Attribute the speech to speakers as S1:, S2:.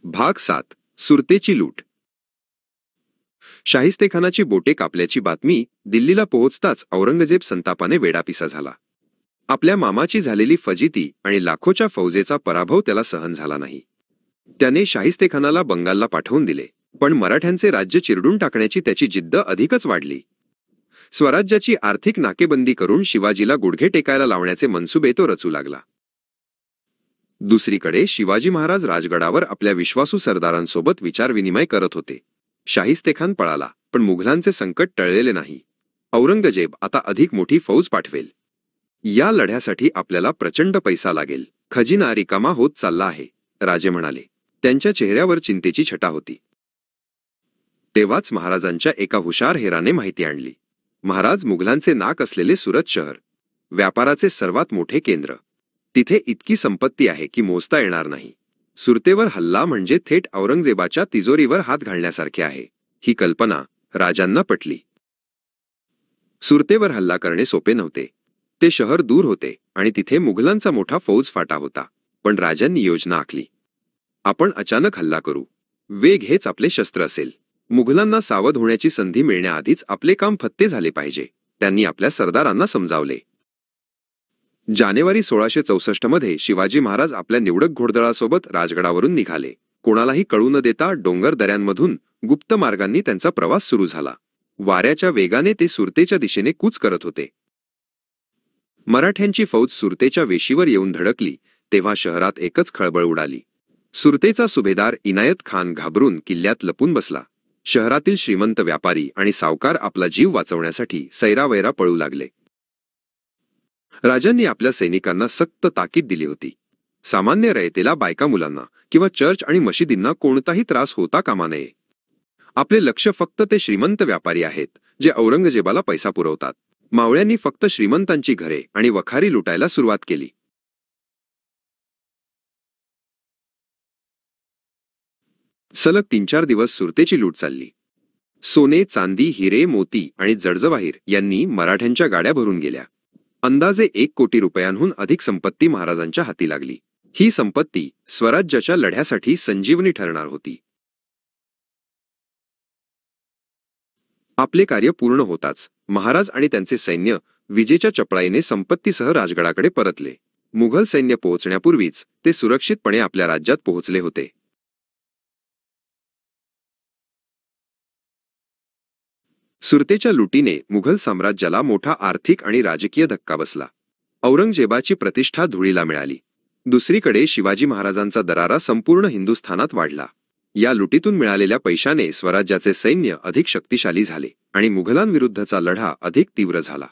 S1: भाग 7. सुरतेची लूट. शाहिस्तेखानाची बोटे कापल्याची बातमी दिल्लीला पोहोचताच औरंगजेब संतापाने वेडापिसा झाला. आपल्या मामाची झालेली फजिती आणि लाखोच्या फौजेचा पराभव त्याला सहन झाला नाही. त्याने शाहिस्तेखानाला बंगालला पाठवून दिले, पण मराठ्यांचे राज्य चिरडून टाकण्याची त्याची जिद्द अधिकच वाढली. स्वराज्याची आर्थिक नाकेबंदी करून शिवाजीला गुडघे टेकायला लावण्याचे मनसुबे तो रचू लागला. दुसरीकडे शिवाजी महाराज राजगडावर आपल्या विश्वासू सरदारांसोबत विचारविनिमय करत होते. शाहिस्तेखान पळाला, पण मुघलांचे संकट टळलेले नाही. औरंगजेब आता अधिक मोठी फौज पाठवेल. या लढ्यासाठी आपल्याला प्रचंड पैसा लागेल. खजिना रिकामा होत चालला आहे, राजे म्हणाले. त्यांच्या चेहऱ्यावर चिंतेची छटा होती. तेव्हाच महाराजांच्या एका हुशार हेराने माहिती आणली. महाराज, मुघलांचे नाक असलेले सुरत शहर, व्यापाराचे सर्वात मोठे केंद्र, तिथे इतकी संपत्ती आहे की मोजता येणार नाही. सुरतेवर हल्ला म्हणजे थेट औरंगजेबाच्या तिजोरीवर हात घालण्यासारखे आहे. ही कल्पना राजांना पटली. सुरतेवर हल्ला करणे सोपे नव्हते. ते शहर दूर होते आणि तिथे मुघलांचा मोठा फौज फाटा होता. पण राजांनी योजना आखली. आपण अचानक हल्ला करू. वेग हेच आपले शस्त्र असेल. मुघलांना सावध होण्याची संधी मिळण्याआधीच आपले काम फत्ते झाले पाहिजे, त्यांनी आपल्या सरदारांना समजावले. जानेवारी 1664 मध्ये शिवाजी महाराज आपल्या निवडक घोडदळासोबत राजगडावरून निघाले. कोणालाही कळू न देता डोंगर दऱ्यांमधून गुप्त मार्गांनी त्यांचा प्रवास सुरू झाला. वाऱ्याच्या वेगाने ते सुरतेच्या दिशेने कूच करत होते. मराठ्यांची फौज सुरतेच्या वेशीवर येऊन धडकली तेव्हा शहरात एकच खळबळ उडाली. सुरतेचा सुभेदार इनायत खान घाबरून किल्ल्यात लपून बसला. शहरातील श्रीमंत व्यापारी आणि सावकार आपला जीव वाचवण्यासाठी सैरावैरा पळू लागले. राजांनी आपल्या सैनिकांना सक्त ताकीद दिली होती. सामान्य रयतेला, बायका मुलांना किंवा चर्च आणि मशिदींना कोणताही त्रास होता कामा नये. आपले लक्ष फक्त ते श्रीमंत व्यापारी आहेत जे औरंगजेबाला पैसा पुरवतात. मावळ्यांनी फक्त श्रीमंतांची घरे आणि वखारी लुटायला सुरुवात केली. सलग 3-4 दिवस सुरतेची लूट चालली. सोने, चांदी, हिरे, मोती आणि जडजवाहीर यांनी मराठ्यांच्या गाड्या भरून गेल्या. अंदाजे 1 कोटी रुपयांहून अधिक संपत्ती महाराजांच्या हाती लागली. ही संपत्ती स्वराज्याच्या लढ्यासाठी संजीवनी ठरणार होती. आपले कार्य पूर्ण होताच महाराज आणि त्यांचे सैन्य विजेच्या चपळाईने संपत्तीसह राजगडाकडे परतले. मुघल सैन्य पोहोचण्यापूर्वीच ते सुरक्षितपणे आपल्या राज्यात पोहोचले होते. सुरतेच्या लुटीने मुघल साम्राज्याला मोठा आर्थिक आणि राजकीय धक्का बसला. औरंगजेबाची प्रतिष्ठा धुळीला मिळाली. दुसरीकडे शिवाजी महाराजांचा दरारा संपूर्ण हिंदुस्थानात वाढला. या लुटीतून मिळालेल्या पैशाने स्वराज्याचे सैन्य अधिक शक्तिशाली झाले आणि मुघलांविरुद्धचा लढा अधिक तीव्र झाला.